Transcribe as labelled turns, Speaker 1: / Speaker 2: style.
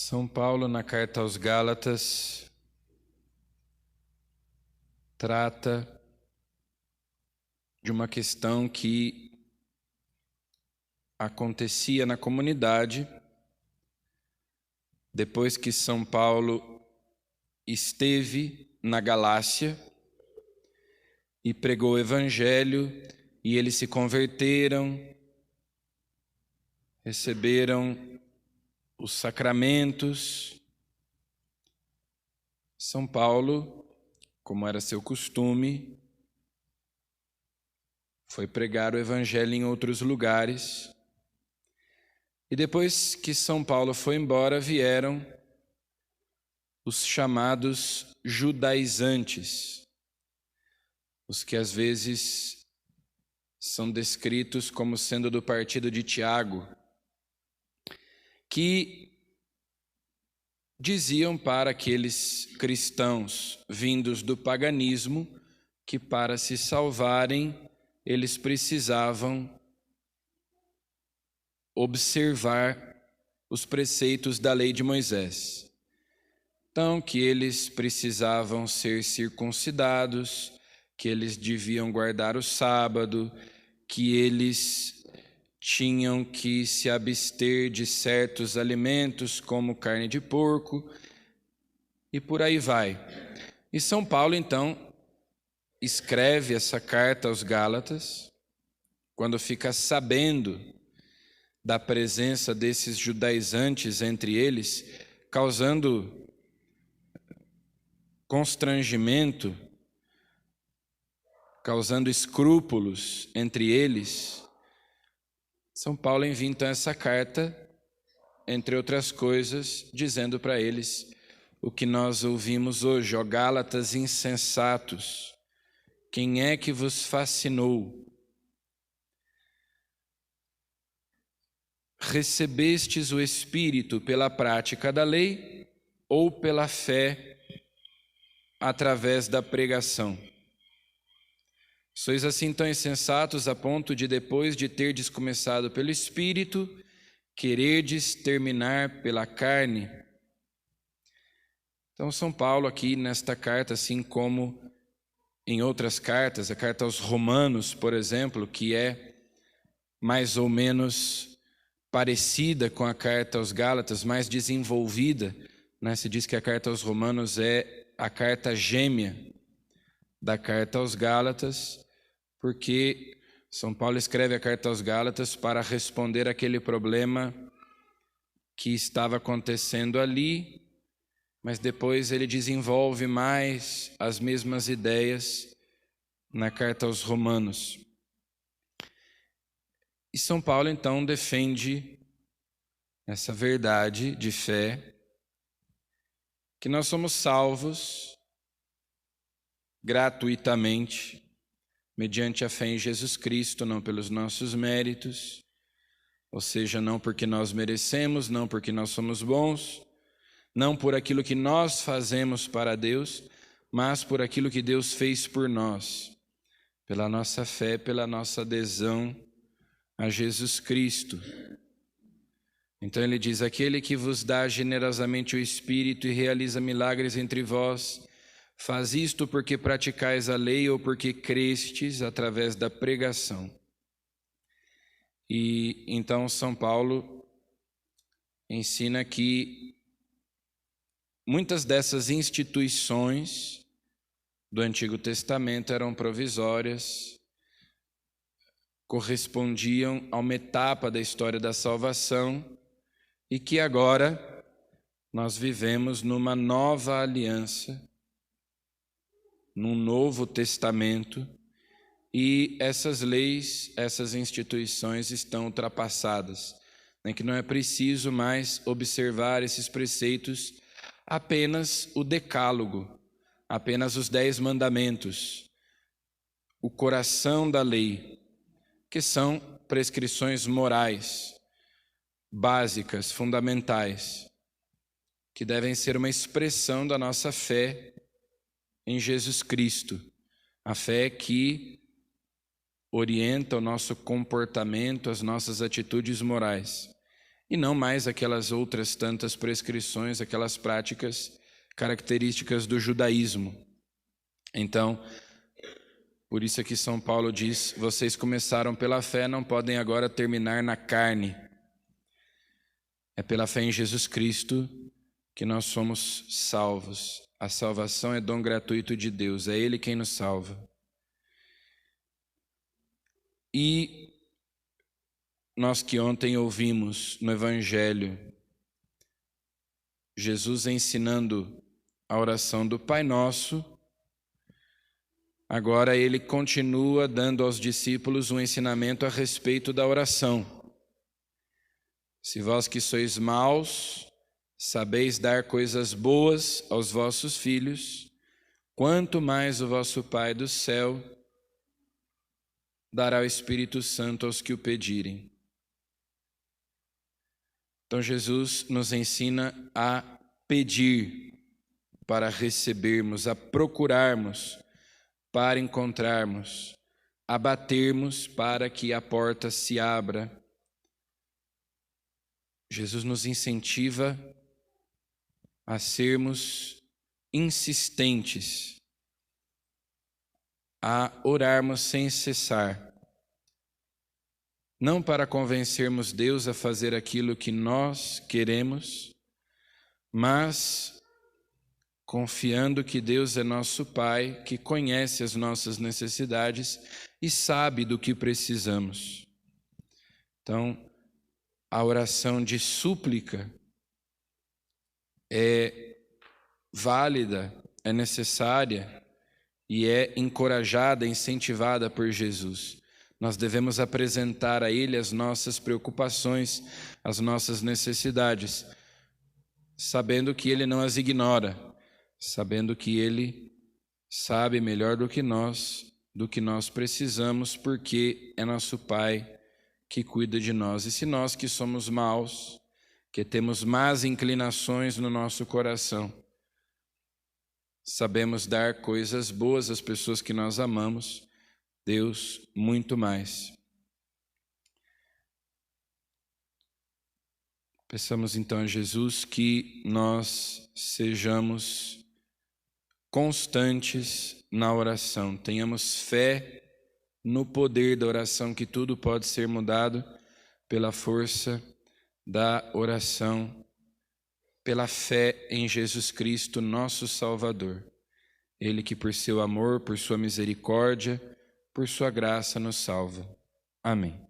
Speaker 1: São Paulo, na carta aos Gálatas, trata de uma questão que acontecia na comunidade depois que São Paulo esteve na Galácia e pregou o Evangelho, e eles se converteram, receberam os sacramentos. São Paulo, como era seu costume, foi pregar o Evangelho em outros lugares. E depois que São Paulo foi embora, vieram os chamados judaizantes, os que às vezes são descritos como sendo do partido de Tiago, que diziam para aqueles cristãos vindos do paganismo que para se salvarem eles precisavam observar os preceitos da lei de Moisés. Então, que eles precisavam ser circuncidados, que eles deviam guardar o sábado, que eles tinham que se abster de certos alimentos, como carne de porco, e por aí vai. E São Paulo, então, escreve essa carta aos Gálatas, quando fica sabendo da presença desses judaizantes entre eles, causando constrangimento, causando escrúpulos entre eles. São Paulo envia então essa carta, entre outras coisas, dizendo para eles o que nós ouvimos hoje: ó Gálatas insensatos, quem é que vos fascinou? Recebestes o Espírito pela prática da lei ou pela fé através da pregação? Sois assim tão insensatos a ponto de, depois de terdes começado pelo Espírito, quererdes terminar pela carne? Então, São Paulo aqui nesta carta, assim como em outras cartas, a carta aos Romanos, por exemplo, que é mais ou menos parecida com a carta aos Gálatas, mais desenvolvida, né? Se diz que a carta aos Romanos é a carta gêmea da carta aos Gálatas, porque São Paulo escreve a carta aos Gálatas para responder àquele problema que estava acontecendo ali, mas depois ele desenvolve mais as mesmas ideias na carta aos Romanos. E São Paulo então defende essa verdade de fé, que nós somos salvos gratuitamente, mediante a fé em Jesus Cristo, não pelos nossos méritos, ou seja, não porque nós merecemos, não porque nós somos bons, não por aquilo que nós fazemos para Deus, mas por aquilo que Deus fez por nós, pela nossa fé, pela nossa adesão a Jesus Cristo. Então ele diz: aquele que vos dá generosamente o Espírito e realiza milagres entre vós, faz isto porque praticais a lei ou porque crestes através da pregação. E então São Paulo ensina que muitas dessas instituições do Antigo Testamento eram provisórias, correspondiam a uma etapa da história da salvação, e que agora nós vivemos numa nova aliança, num novo testamento, e essas leis, essas instituições estão ultrapassadas, né? Que não é preciso mais observar esses preceitos, apenas o decálogo, apenas os 10 mandamentos, o coração da lei, que são prescrições morais, básicas, fundamentais, que devem ser uma expressão da nossa fé em Jesus Cristo, a fé que orienta o nosso comportamento, as nossas atitudes morais. e não mais aquelas outras tantas prescrições, aquelas práticas características do judaísmo. Então, por isso é que São Paulo diz: vocês começaram pela fé, não podem agora terminar na carne. É pela fé em Jesus Cristo que nós somos salvos. A salvação é dom gratuito de Deus, é Ele quem nos salva. E nós que ontem ouvimos no Evangelho Jesus ensinando a oração do Pai Nosso, agora Ele continua dando aos discípulos um ensinamento a respeito da oração. Se vós que sois maus, sabeis dar coisas boas aos vossos filhos, quanto mais o vosso Pai do céu dará o Espírito Santo aos que o pedirem. Então Jesus nos ensina a pedir para recebermos, a procurarmos para encontrarmos, a batermos para que a porta se abra. Jesus nos incentiva a sermos insistentes, a orarmos sem cessar, não para convencermos Deus a fazer aquilo que nós queremos, mas confiando que Deus é nosso Pai, que conhece as nossas necessidades e sabe do que precisamos. Então, a oração de súplica é válida, é necessária e é encorajada, incentivada por Jesus. Nós devemos apresentar a Ele as nossas preocupações, as nossas necessidades, sabendo que Ele não as ignora, sabendo que Ele sabe melhor do que nós precisamos, porque é nosso Pai que cuida de nós. E se nós que somos maus, que temos más inclinações no nosso coração, sabemos dar coisas boas às pessoas que nós amamos, Deus muito mais. Peçamos então a Jesus que nós sejamos constantes na oração, tenhamos fé no poder da oração, que tudo pode ser mudado pela força da oração, pela fé em Jesus Cristo, nosso Salvador. Ele que por seu amor, por sua misericórdia, por sua graça nos salva. Amém.